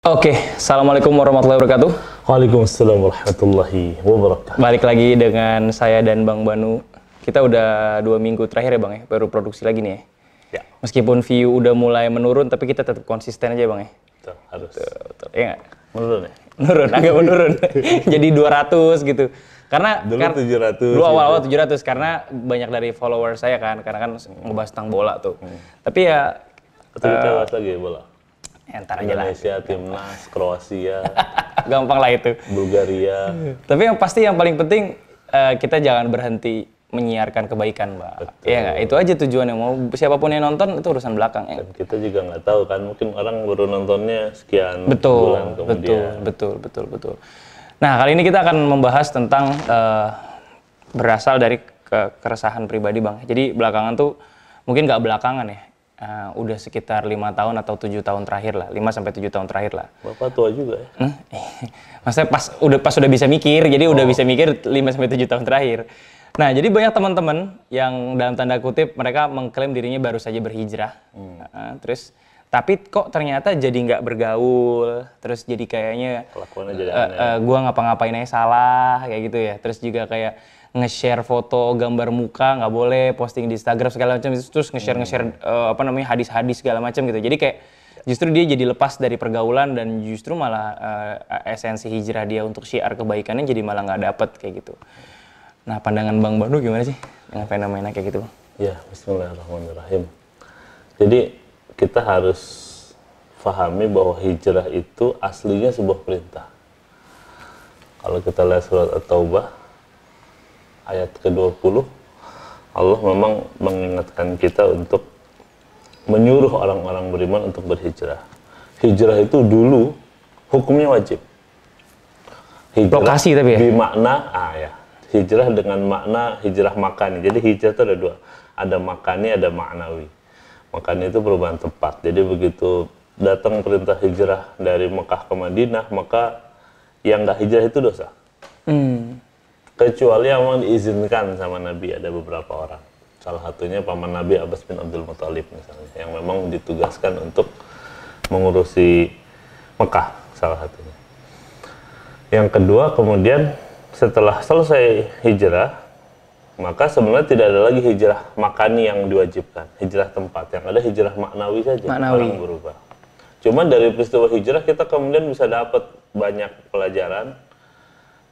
Oke, Assalamualaikum warahmatullahi wabarakatuh. Waalaikumsalam warahmatullahi wabarakatuh. Balik lagi dengan saya dan Bang Banu. Kita udah 2 minggu terakhir ya Bang ya, baru produksi lagi nih ya. Ya, Meskipun view udah mulai menurun, tapi kita tetap konsisten aja Bang ya. betul, harus Betul, iya nggak? menurun ya. Menurun, agak menurun. Jadi 200 gitu. Karena Dulu 700. Dulu awal-awal 700 karena banyak dari follower saya kan, karena kan ngebahas tentang bola tuh. Tapi ya Atau kita bahas lagi ya bola. entar aja lah. Indonesia, timnas, Kroasia, Gampang lah itu. Bulgaria. Tapi yang pasti yang paling penting kita jangan berhenti menyiarkan kebaikan, Mbak. Iya nggak? Itu aja tujuannya. Mau siapapun yang nonton itu urusan belakang. Ya. Dan kita juga nggak tahu kan, mungkin orang baru nontonnya sekian bulan kemudian. Betul. Nah, kali ini kita akan membahas tentang berasal dari keresahan pribadi, Bang. Jadi belakangan tuh mungkin nggak belakangan ya. Udah sekitar 5 tahun atau 7 tahun terakhir lah, 5 sampai 7 tahun terakhir lah. Bapak tua juga ya? Maksudnya pas udah bisa mikir, jadi udah bisa mikir 5 sampai 7 tahun terakhir. Nah, jadi banyak teman-teman yang dalam tanda kutip mereka mengklaim dirinya baru saja berhijrah. Tapi kok ternyata jadi nggak bergaul, terus jadi kayaknya Kelakuannya jadi aneh. gua ngapa-ngapain aja salah kayak gitu ya. Terus juga kayak nge-share foto gambar muka nggak boleh, posting di Instagram segala macam, terus nge-share hadis-hadis segala macam gitu. Jadi kayak justru dia jadi lepas dari pergaulan dan justru malah esensi hijrah dia untuk syiar kebaikannya jadi malah nggak dapet kayak gitu. Nah, pandangan Bang Banu gimana sih dengan fenomena kayak gitu? Ya, bismillahirrahmanirrahim. Jadi kita harus pahami bahwa hijrah itu aslinya sebuah perintah. Kalau kita lihat surat At-Taubah ayat ke-20, Allah memang mengingatkan kita untuk menyuruh orang-orang beriman untuk berhijrah. Hijrah itu dulu hukumnya wajib. Hijrah Lokasi tapi ya? Di makna, hijrah dengan makna hijrah makani. Jadi hijrah itu ada dua, ada makani, ada maknawi. Makani itu perubahan tempat. Jadi begitu datang perintah hijrah dari Mekah ke Madinah, maka yang nggak hijrah itu dosa. Kecuali yang memang diizinkan sama Nabi, ada beberapa orang. Salah satunya paman Nabi Abbas bin Abdul Muthalib misalnya, yang memang ditugaskan untuk mengurusi Mekah, salah satunya. Yang kedua, kemudian setelah selesai hijrah, maka sebenarnya tidak ada lagi hijrah makani yang diwajibkan, hijrah tempat. Yang ada hijrah maknawi saja, orang berubah. Cuma dari peristiwa hijrah kita kemudian bisa dapat banyak pelajaran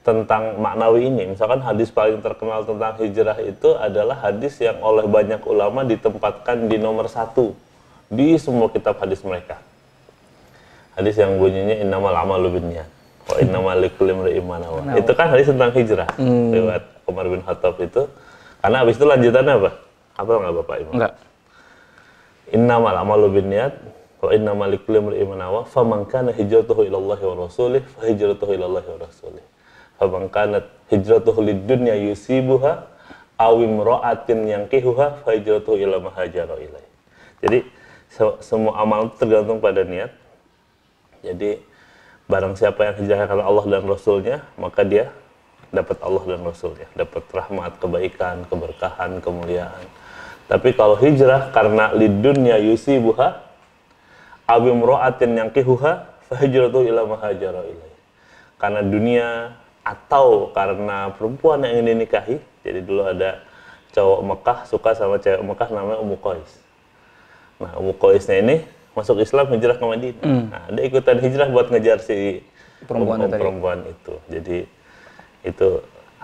tentang maknawi ini. Misalkan hadis paling terkenal tentang hijrah itu adalah hadis yang oleh banyak ulama ditempatkan di nomor 1 di semua kitab hadis mereka. Hadis yang bunyinya innamal a'malu binniyat wa innamal likulli imri'in ma nawa. Itu kan hadis tentang hijrah lewat Umar bin Khattab itu. Karena habis itu lanjutannya apa? Apa nggak Bapak Imam? Enggak. Innamal a'malu binniyat wa innamal likulli imri'in ma nawa faman kana hijratuhu ila Allah wa rasulih fa hijratuhu ila Allah wa rasulih. Faman kanat hijratuhu lid-dunya yusibuha aw imra'atin yankihuha fa hijratuhu ila ma hajara ilaih. Jadi semua amal itu tergantung pada niat. Jadi barang siapa yang hijrah karena Allah dan Rasulnya, maka dia dapat Allah dan Rasulnya, dapat rahmat, kebaikan, keberkahan, kemuliaan. Tapi kalau hijrah karena lid-dunya yusibuha aw imra'atin yankihuha fa hijratuhu ila ma hajara ilaih. Karena dunia atau karena perempuan yang ingin dinikahi. Jadi dulu ada cowok Mekah suka sama cewek Mekah namanya Ummu Qais. Nah, Ummu Qaisnya ini masuk Islam, hijrah ke Madinah. Nah, dia ikutan hijrah buat ngejar si perempuan itu. Jadi itu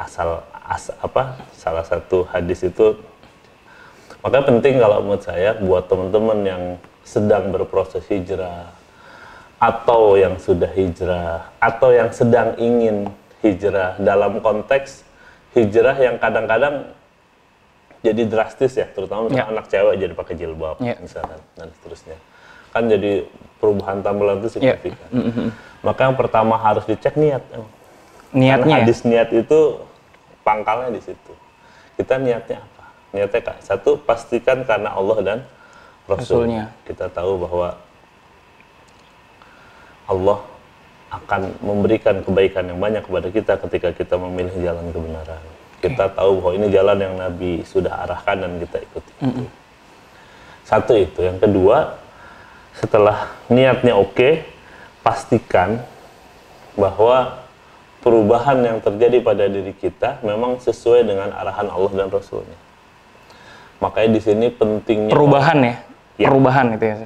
salah satu hadis itu. Makanya penting kalau menurut saya buat teman-teman yang sedang berproses hijrah atau yang sudah hijrah atau yang sedang ingin hijrah, dalam konteks hijrah yang kadang-kadang jadi drastis ya, terutama anak cewek jadi pakai jilbab misalkan dan seterusnya, kan jadi perubahan tampilan itu signifikan. Maka yang pertama harus dicek niatnya. Karena hadis niat itu pangkalnya di situ. Kita niatnya apa? Niatnya satu, pastikan karena Allah dan Rasulnya. Kita tahu bahwa Allah akan memberikan kebaikan yang banyak kepada kita ketika kita memilih jalan kebenaran. Kita tahu bahwa ini jalan yang Nabi sudah arahkan dan kita ikuti. Satu itu. Yang kedua, setelah niatnya oke, pastikan bahwa perubahan yang terjadi pada diri kita memang sesuai dengan arahan Allah dan Rasulnya. Makanya di sini pentingnya Perubahan ya? Ya. Perubahan itu ya?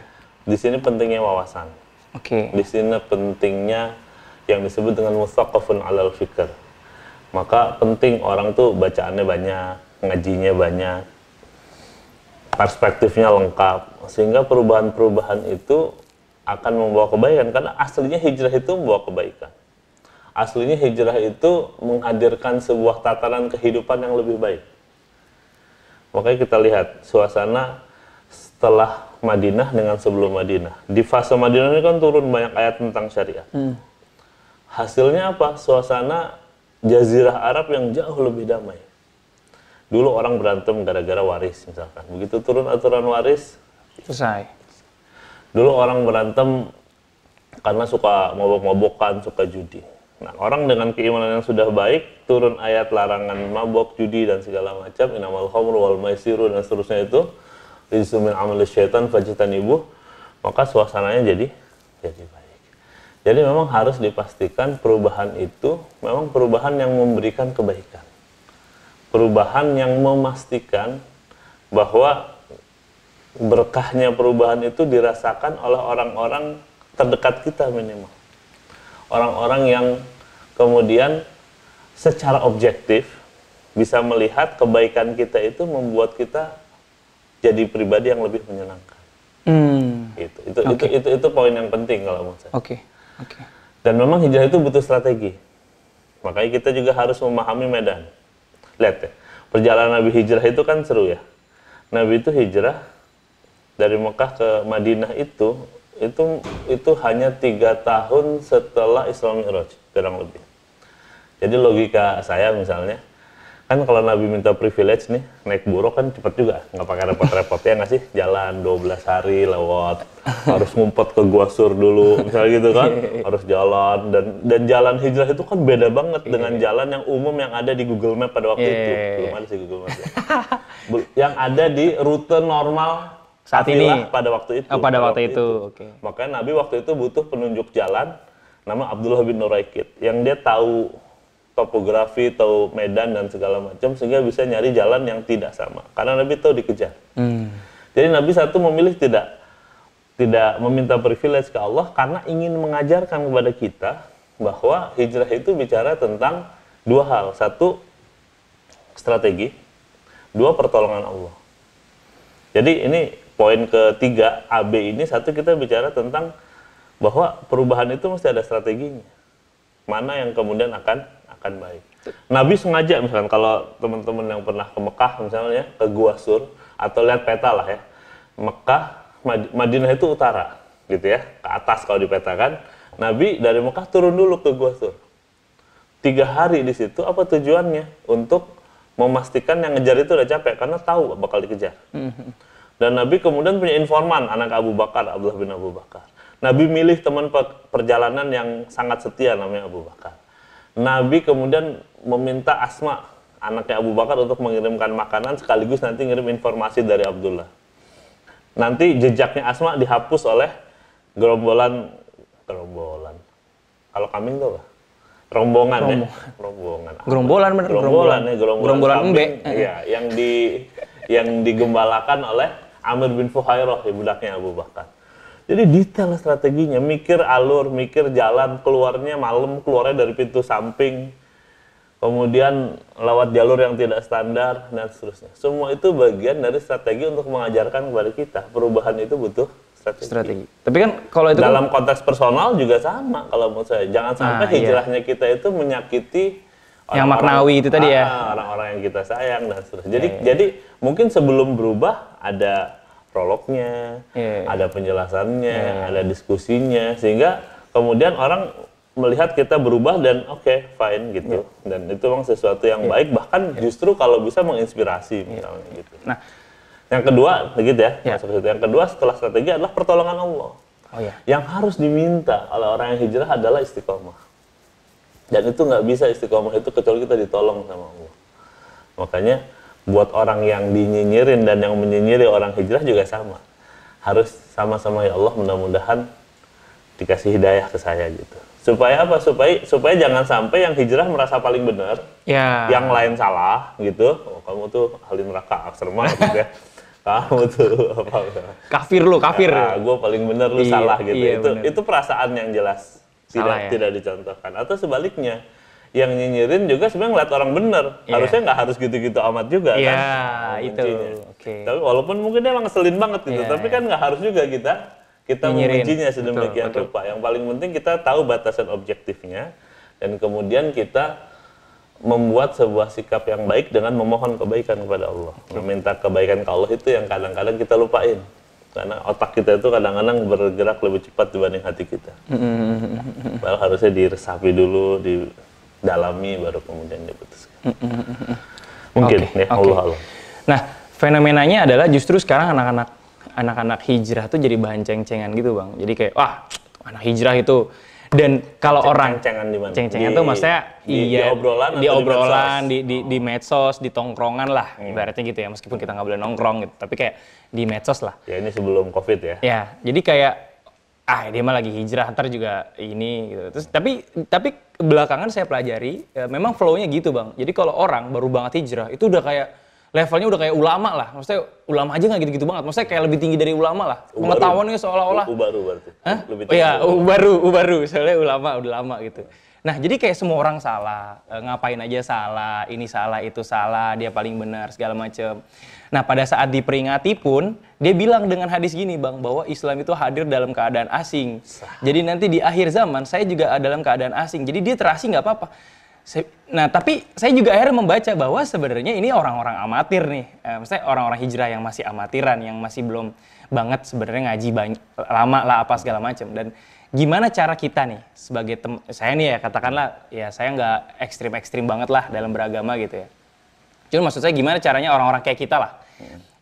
Di sini pentingnya wawasan. Oke. Di sini pentingnya yang disebut dengan mutsaqafun 'alal fikr. Maka penting orang tuh bacaannya banyak, ngajinya banyak, perspektifnya lengkap, sehingga perubahan-perubahan itu akan membawa kebaikan, karena aslinya hijrah itu membawa kebaikan. Aslinya hijrah itu menghadirkan sebuah tatanan kehidupan yang lebih baik. Makanya kita lihat suasana setelah Madinah dengan sebelum Madinah. Di fase Madinah ini kan turun banyak ayat tentang syariat. Hasilnya apa? Suasana Jazirah Arab yang jauh lebih damai. Dulu orang berantem gara-gara waris misalkan. Begitu turun aturan waris, Selesai. dulu orang berantem karena suka mabok-mabokan, suka judi. Nah, orang dengan keimanan yang sudah baik, turun ayat larangan mabok, judi, dan segala macam, innamal khamru wal maisiru, dan seterusnya itu, rijsun min amali syaitan fajtanibuh, maka suasananya jadi baik. Jadi memang harus dipastikan perubahan itu memang perubahan yang memberikan kebaikan. Perubahan yang memastikan bahwa berkahnya perubahan itu dirasakan oleh orang-orang terdekat kita minimal. Orang-orang yang kemudian secara objektif bisa melihat kebaikan kita itu membuat kita jadi pribadi yang lebih menyenangkan. Itu poin yang penting kalau menurut saya. Oke. Dan memang hijrah itu butuh strategi. Makanya kita juga harus memahami medan. Lihat ya, perjalanan Nabi hijrah itu kan seru ya. Nabi itu hijrah dari Mekah ke Madinah itu hanya 3 tahun setelah Isra Mi'raj, kurang lebih. Jadi logika saya misalnya, kan kalau Nabi minta privilege nih, naik buruk kan cepet juga, nggak pakai repot-repot ya nggak sih? Jalan 12 hari lewat, harus ngumpet ke Gua Sur dulu, misalnya gitu kan, harus jalan, dan jalan hijrah itu kan beda banget dengan jalan yang umum yang ada di Google Map pada waktu itu. Belum ada sih Google Map ya. Yang ada di rute normal saat ini pada waktu itu. pada waktu itu. Oke. Makanya Nabi waktu itu butuh penunjuk jalan nama Abdullah bin Nuraikid yang dia tahu topografi, tahu medan dan segala macam sehingga bisa nyari jalan yang tidak sama. Karena Nabi tahu dikejar. Jadi Nabi satu memilih tidak meminta privilege ke Allah karena ingin mengajarkan kepada kita bahwa hijrah itu bicara tentang 2 hal. 1, strategi. 2, pertolongan Allah. Jadi ini poin ketiga, AB ini, 1 kita bicara tentang bahwa perubahan itu mesti ada strateginya. Mana yang kemudian akan baik. Nabi sengaja misalkan kalau teman-teman yang pernah ke Mekah misalnya, ke Gua Sur, atau lihat peta lah ya. Mekah, Madinah itu utara gitu ya, ke atas kalau dipetakan. Nabi dari Mekah turun dulu ke Gua Sur. 3 hari di situ, apa tujuannya? Untuk memastikan yang ngejar itu udah capek, karena tahu bakal dikejar. Dan Nabi kemudian punya informan, anak Abu Bakar, Abdullah bin Abu Bakar. Nabi milih teman perjalanan yang sangat setia namanya Abu Bakar. Nabi kemudian meminta Asma, anaknya Abu Bakar, untuk mengirimkan makanan sekaligus nanti ngirim informasi dari Abdullah. Nanti jejaknya Asma dihapus oleh gerombolan. Kalau kambing tuh apa? Rombongan. Gerombolan bener. Gerombolan kambing. Iya, yang digembalakan oleh Amir bin Fuhairah, budaknya Abu Bakar. Jadi detail strateginya, mikir alur, mikir jalan, keluarnya malam, keluarnya dari pintu samping, kemudian lewat jalur yang tidak standar, dan seterusnya. Semua itu bagian dari strategi untuk mengajarkan kepada kita, perubahan itu butuh strategi. Tapi kan kalau itu dalam konteks personal juga sama kalau menurut saya. Jangan sampai hijrahnya kita itu menyakiti yang maknawi itu tadi ya. Orang-orang yang kita sayang dan seterusnya. Jadi mungkin sebelum berubah ada prolognya, ada penjelasannya, ada diskusinya, sehingga kemudian orang melihat kita berubah dan oke, fine gitu. Dan itu memang sesuatu yang baik, bahkan justru kalau bisa menginspirasi misalnya gitu. Nah, yang kedua, begitu ya. Yang kedua setelah strategi adalah pertolongan Allah. Yang harus diminta oleh orang yang hijrah adalah istiqomah. Dan itu nggak bisa istiqomah itu kecuali kita ditolong sama Allah. Makanya buat orang yang dinyinyirin dan yang menyinyiri orang hijrah juga sama. Harus sama-sama, ya Allah, mudah-mudahan dikasih hidayah ke saya gitu. Supaya apa? Supaya jangan sampai yang hijrah merasa paling benar, yang lain salah gitu. Oh, kamu tuh ahli neraka, serem banget gitu ya. Kamu tuh apa? Kafir lu, kafir. Nah, gue paling benar lu salah gitu. Iya, Itu perasaan yang jelas tidak dicontohkan. Atau sebaliknya, yang nyinyirin juga sebenarnya ngeliat orang benar. Harusnya nggak harus gitu-gitu amat juga kan. Itu. Tapi walaupun mungkin dia emang ngeselin banget gitu, tapi kan nggak harus juga kita mengujinya sedemikian rupa. Yang paling penting kita tahu batasan objektifnya, dan kemudian kita membuat sebuah sikap yang baik dengan memohon kebaikan kepada Allah. Meminta kebaikan ke Allah itu yang kadang-kadang kita lupain. Karena otak kita itu kadang-kadang bergerak lebih cepat dibanding hati kita. Padahal harusnya diresapi dulu, didalami, baru kemudian diputuskan. Mungkin Allah. Nah, fenomenanya adalah justru sekarang anak-anak hijrah tuh jadi bahan ceng-cengan gitu, Bang. Jadi kayak, wah, anak hijrah itu. Dan kalau orang ceng-cengan di mana? Ceng-cengan tuh maksudnya di obrolan, di medsos, di tongkrongan lah, ibaratnya gitu ya. Meskipun kita nggak boleh nongkrong gitu, tapi kayak di medsos lah. Ya ini sebelum Covid ya. Ya, jadi kayak dia mah lagi hijrah, ntar juga ini gitu. Terus tapi belakangan saya pelajari, memang flow-nya gitu, Bang. Jadi kalau orang baru banget hijrah, itu udah kayak levelnya udah kayak ulama lah. Maksudnya ulama aja nggak gitu-gitu banget. Maksudnya kayak lebih tinggi dari ulama lah. Pengetahuannya seolah-olah. Baru berarti. Hah? Baru. Soalnya ulama udah lama gitu. Nah, jadi kayak semua orang salah. Ngapain aja salah. Ini salah, itu salah. Dia paling benar, segala macam. Nah, pada saat diperingati pun, dia bilang dengan hadis gini, Bang, bahwa Islam itu hadir dalam keadaan asing. Jadi nanti di akhir zaman, saya juga dalam keadaan asing. Jadi dia terasing nggak apa-apa. Nah, tapi saya juga akhirnya membaca bahwa sebenarnya ini orang-orang amatir nih. Maksudnya orang-orang hijrah yang masih amatiran, yang masih belum banget sebenarnya ngaji lama lah apa segala macam. Dan gimana cara kita nih sebagai saya nih ya katakanlah ya saya nggak ekstrim banget lah dalam beragama gitu ya. Cuma maksud saya gimana caranya orang-orang kayak kita lah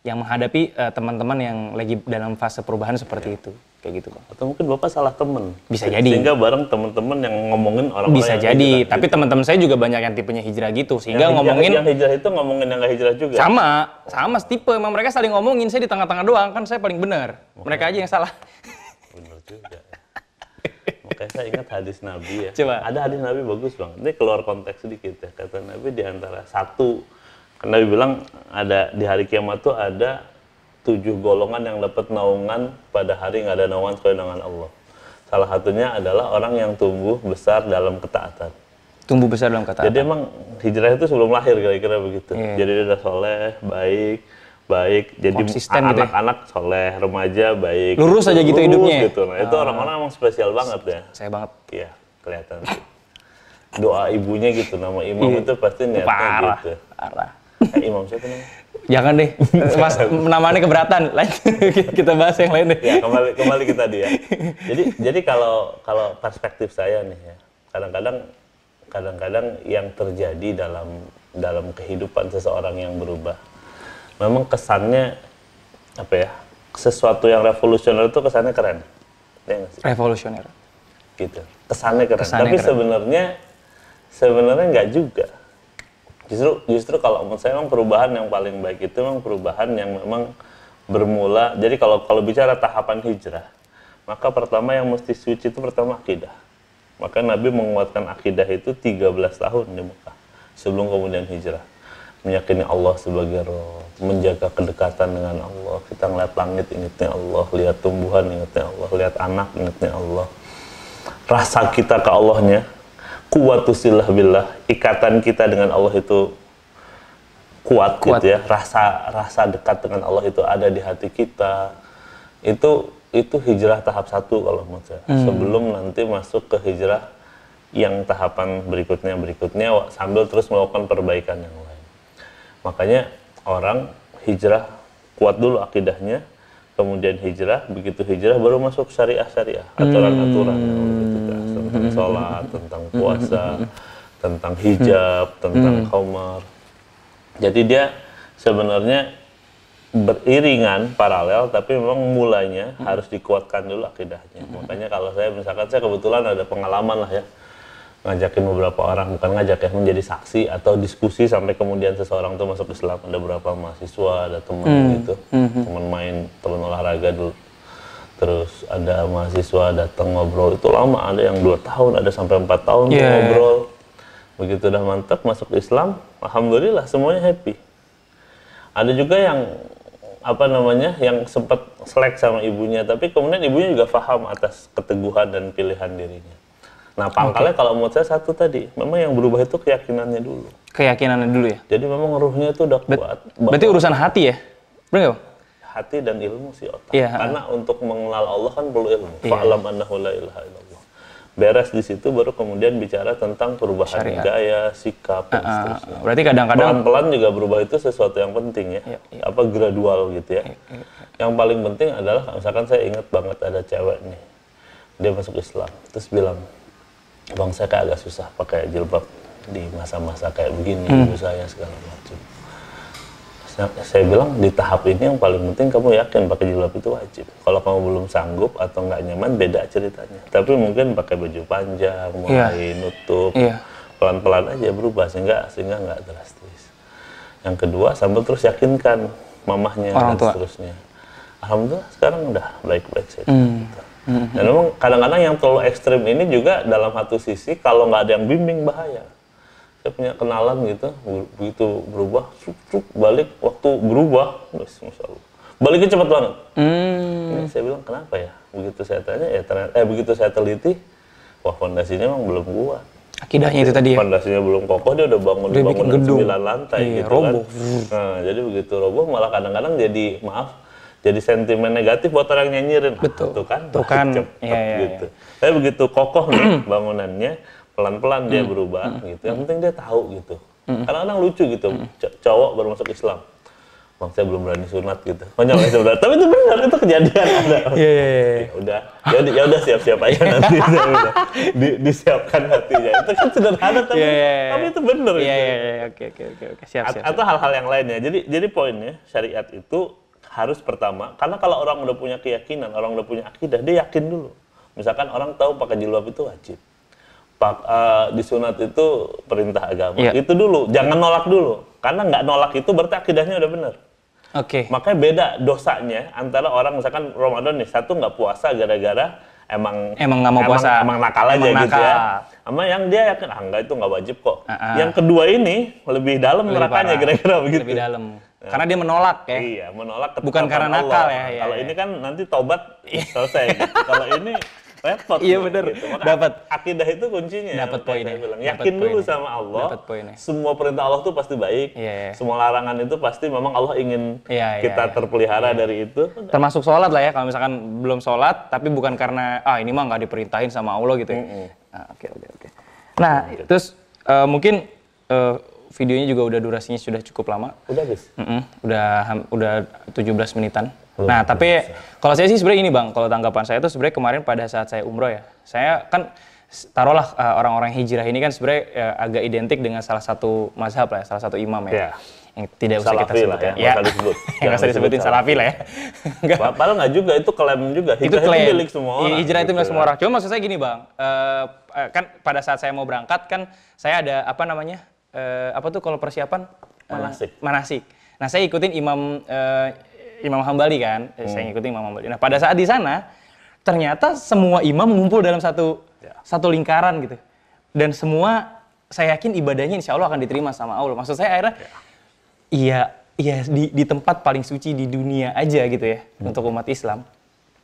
yang menghadapi teman-teman yang lagi dalam fase perubahan seperti itu. Kayak gitu, Bang. Atau mungkin Bapak salah temen. Bisa jadi. Sehingga bareng teman-teman yang ngomongin orang-orang bisa yang jadi, hijrah, tapi gitu. Teman-teman saya juga banyak yang tipenya hijrah gitu, sehingga yang ngomongin yang hijrah itu ngomongin yang nggak hijrah juga. Sama tipe, emang mereka saling ngomongin, saya di tengah-tengah doang, kan saya paling benar. Mereka aja yang salah. Bener juga. Makanya saya ingat hadis Nabi ya. Coba. Ada hadis Nabi bagus banget. Ini keluar konteks sedikit ya. Kata Nabi di antara satu, kan Nabi bilang ada di hari kiamat tuh ada 7 golongan yang dapat naungan pada hari nggak ada naungan kecuali dengan Allah. Salah satunya adalah orang yang tumbuh besar dalam ketaatan. Tumbuh besar dalam ketaatan. Jadi emang hijrah itu sebelum lahir kira-kira begitu. Jadi dia udah soleh, baik. Jadi anak-anak soleh, remaja baik. Lurus aja gitu hidupnya. Gitu. Nah, itu orang-orang emang spesial banget ya. Saya banget. Iya, kelihatan. Doa ibunya gitu, nama imam itu pasti niatnya gitu. Parah. Imam siapa namanya? Jangan deh, Mas, namanya keberatan. Kita bahas yang lain deh. Ya, kembali ke tadi ya. Jadi kalau perspektif saya nih ya, kadang-kadang yang terjadi dalam kehidupan seseorang yang berubah, memang kesannya apa ya? Sesuatu yang revolusioner itu kesannya keren. Ya nggak sih? Revolusioner. Gitu. Kesannya keren. Tapi sebenarnya nggak juga. Justru kalau menurut saya memang perubahan yang paling baik itu memang perubahan yang memang bermula. Jadi kalau bicara tahapan hijrah, maka pertama yang mesti suci itu pertama akidah. Maka Nabi menguatkan akidah itu 13 tahun di Mekah sebelum kemudian hijrah. Meyakini Allah sebagai Rabb, menjaga kedekatan dengan Allah. Kita ngeliat langit ingatnya Allah, lihat tumbuhan ingatnya Allah, lihat anak ingatnya Allah. Rasa kita ke Allahnya, kuwatusillah billah, ikatan kita dengan Allah itu kuat. Gitu ya, rasa dekat dengan Allah itu ada di hati kita. Itu hijrah tahap 1 kalau menurut saya. Sebelum nanti masuk ke hijrah yang tahapan berikutnya sambil terus melakukan perbaikan yang lain. Makanya orang hijrah kuat dulu akidahnya, kemudian begitu hijrah baru masuk syariah, aturan-aturan yang begitu tentang sholat, tentang puasa, tentang hijab, tentang khamar. Jadi dia sebenarnya beriringan, paralel, tapi memang mulainya harus dikuatkan dulu akidahnya. Makanya kalau saya kebetulan ada pengalaman lah ya, ngajakin beberapa orang, bukan ngajak ya, menjadi saksi atau diskusi sampai kemudian seseorang itu masuk Islam. Ada beberapa mahasiswa, ada teman gitu, teman olahraga dulu. Terus ada mahasiswa datang ngobrol, itu lama, ada yang 2 tahun, ada sampai 4 tahun tuh ngobrol. Begitu udah mantap masuk Islam, alhamdulillah semuanya happy. Ada juga yang yang sempat selek sama ibunya, tapi kemudian ibunya juga paham atas keteguhan dan pilihan dirinya. Nah, pangkalnya kalau menurut saya satu tadi, memang yang berubah itu keyakinannya dulu. Keyakinannya dulu ya? Jadi memang ruhnya itu udah kuat. Berarti urusan hati ya? Benar nggak, Bang? Hati dan ilmu sih otak. Iya. Karena untuk mengenal Allah kan perlu ilmu. Fa'lam annahu la ilaha illallah. Beres di situ baru kemudian bicara tentang perubahan gaya, sikap, dan seterusnya. Berarti kadang-kadang pelan-pelan juga berubah itu sesuatu yang penting ya. Apa gradual gitu ya. Yang paling penting adalah misalkan saya ingat banget ada cewek nih. Dia masuk Islam, terus bilang, "Bang, saya kayak agak susah pakai jilbab di masa-masa kayak begini, ibu saya segala macam." Saya bilang di tahap ini yang paling penting kamu yakin pakai jilbab itu wajib. Kalau kamu belum sanggup atau nggak nyaman beda ceritanya. Tapi mungkin pakai baju panjang, mulai nutup, pelan-pelan aja berubah sehingga nggak drastis. Yang kedua sambil terus yakinkan mamahnya dan seterusnya. Alhamdulillah sekarang udah baik-baik saja. Gitu. Dan memang kadang-kadang yang terlalu ekstrim ini juga dalam satu sisi kalau nggak ada yang bimbing bahaya. Saya punya kenalan gitu, begitu berubah, balik waktu berubah, Masya Allah. Baliknya cepat banget. Ini saya bilang kenapa ya? Begitu saya tanya, begitu saya teliti, wah fondasinya memang belum kuat. Akidahnya itu tadi ya? Fondasinya belum kokoh, dia udah bangun gedung 9 lantai gitu roboh. Kan. Nah, jadi begitu roboh malah kadang-kadang jadi sentimen negatif buat orang yang nyinyirin. Betul. Tuh kan, Cepet gitu. Tapi begitu kokoh nih bangunannya, pelan-pelan dia berubah gitu. Yang penting dia tahu gitu. Kadang-kadang lucu gitu, cowok baru masuk Islam. Bang, saya belum berani sunat gitu. Konyol ya sebenarnya. Tapi itu benar, itu kejadian ada. Ya udah siap-siap aja nanti. Disiapkan hatinya. Itu kan sederhana tapi itu benar. Oke. Siap. Atau hal-hal yang lainnya. Jadi poinnya syariat itu harus pertama, karena kalau orang udah punya keyakinan, orang udah punya akidah, dia yakin dulu. Misalkan orang tahu pakai jilbab itu wajib. Disunat itu perintah agama. Itu dulu, jangan nolak dulu. Karena nggak nolak itu berarti akidahnya udah benar. Makanya beda dosanya antara orang misalkan Ramadan nih, satu nggak puasa gara-gara emang nggak mau puasa, emang nakal aja gitu ya. Sama yang dia yakin enggak itu nggak wajib kok. Yang kedua ini lebih dalam nerakanya kira-kira begitu. Lebih dalam. Karena dia menolak ya. Iya, menolak ketetapan bukan karena nakal Allah. ya. Kalau ini kan nanti tobat selesai gitu. Kalau ini repot. Iya benar. Gitu. Dapat akidah itu kuncinya. Dapat poinnya. Yakin dulu sama Allah. Semua perintah Allah itu pasti baik. Semua larangan itu pasti memang Allah ingin kita terpelihara dari itu. Termasuk sholat lah ya. Kalau misalkan belum sholat, tapi bukan karena ini mah nggak diperintahin sama Allah gitu. Oke. Nah, terus mungkin videonya juga udah durasinya sudah cukup lama. Udah habis. Udah 17 menitan. Nah, tapi kalau saya sih sebenarnya ini Bang, kalau tanggapan saya tuh sebenarnya kemarin pada saat saya umroh ya, saya kan taruhlah orang-orang hijrah ini kan sebenarnya agak identik dengan salah satu mazhab lah, salah satu imam ya. Yang tidak usah kita sebutkan. Ya, disebut. Yang nggak usah disebutin salafi lah ya. Padahal nggak juga, itu klaim juga. Hijrah itu milik semua orang. Hijrah itu milik semua orang. Cuma maksud saya gini Bang, kan pada saat saya mau berangkat kan saya ada apa tuh kalau persiapan? Manasik. Nah, saya ikutin Imam Hambali kan, saya ngikutin Imam Hambali. Nah, pada saat di sana, ternyata semua imam mengumpul dalam satu lingkaran gitu. Dan semua, saya yakin ibadahnya insya Allah akan diterima sama Allah. Maksud saya akhirnya, di tempat paling suci di dunia aja gitu ya, untuk umat Islam.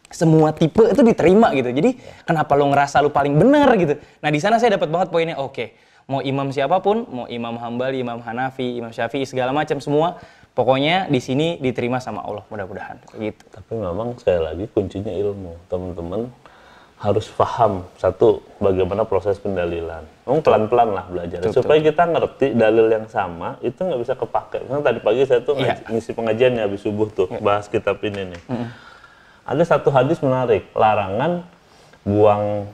Semua tipe itu diterima gitu. Jadi, kenapa lo ngerasa lo paling benar gitu. Nah, di sana saya dapat banget poinnya, oke. Mau imam siapapun, mau Imam Hambali, Imam Hanafi, Imam Syafi'i, segala macam semua, pokoknya di sini diterima sama Allah, mudah-mudahan gitu. Tapi memang sekali lagi kuncinya ilmu. Teman-teman harus paham satu bagaimana proses pendalilan. Memang pelan-pelan lah belajar supaya kita ngerti dalil yang sama itu nggak bisa kepake. Misalnya tadi pagi saya tuh ngisi pengajian ya habis subuh tuh bahas kitab ini nih. Ada satu hadis menarik, larangan buang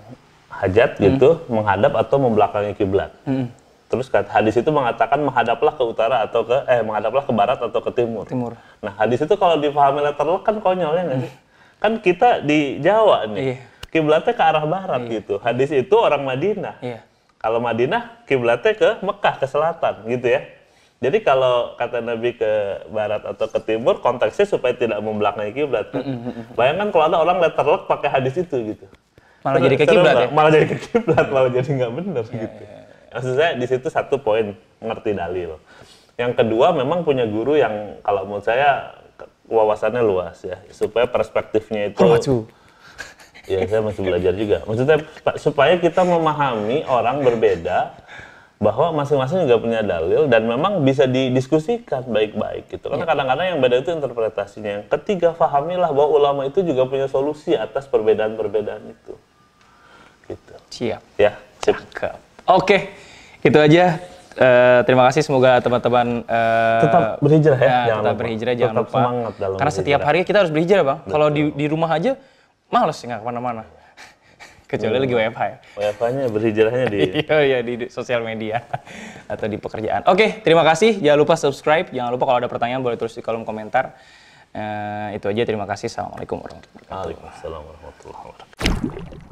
hajat gitu menghadap atau membelakangi kiblat. Terus hadis itu mengatakan menghadaplah ke utara atau menghadaplah ke barat atau ke timur. Nah, hadis itu kalau dipahami letterlock kan konyol ya nggak sih? Kan kita di Jawa nih, kiblatnya ke arah barat gitu. Hadis itu orang Madinah. Kalau Madinah kiblatnya ke Mekah, ke selatan gitu ya. Jadi kalau kata Nabi ke barat atau ke timur, konteksnya supaya tidak membelakangi kiblat. Kan? Bayangkan kalau ada orang letterlock pakai hadis itu gitu. Malah jadi ke kiblat ya? Malah jadi ke kiblat, malah jadi nggak benar gitu. Maksud saya di situ satu poin, ngerti dalil. Yang kedua memang punya guru yang kalau menurut saya wawasannya luas ya, supaya perspektifnya itu. Ya saya masih belajar juga. Maksudnya supaya kita memahami orang berbeda, bahwa masing-masing juga punya dalil dan memang bisa didiskusikan baik-baik gitu. Karena kadang-kadang yang beda itu interpretasinya. Yang ketiga, fahamilah bahwa ulama itu juga punya solusi atas perbedaan-perbedaan itu. Gitu. Siap. Ya, cakep. Oke, itu aja. Terima kasih, semoga teman-teman tetap berhijrah ya. Tetap berhijrah, jangan tetap lupa. Semangat dalam karena setiap hari kita harus berhijrah, Bang. Kalau di rumah aja males nggak kemana-mana. Kecuali lagi WFH ya. WFH-nya berhijrahnya di sosial media atau di pekerjaan. Oke, terima kasih. Jangan lupa subscribe. Jangan lupa kalau ada pertanyaan boleh tulis di kolom komentar. Itu aja, terima kasih. Assalamualaikum warahmatullahi wabarakatuh. Waalaikumsalam warahmatullahi wabarakatuh.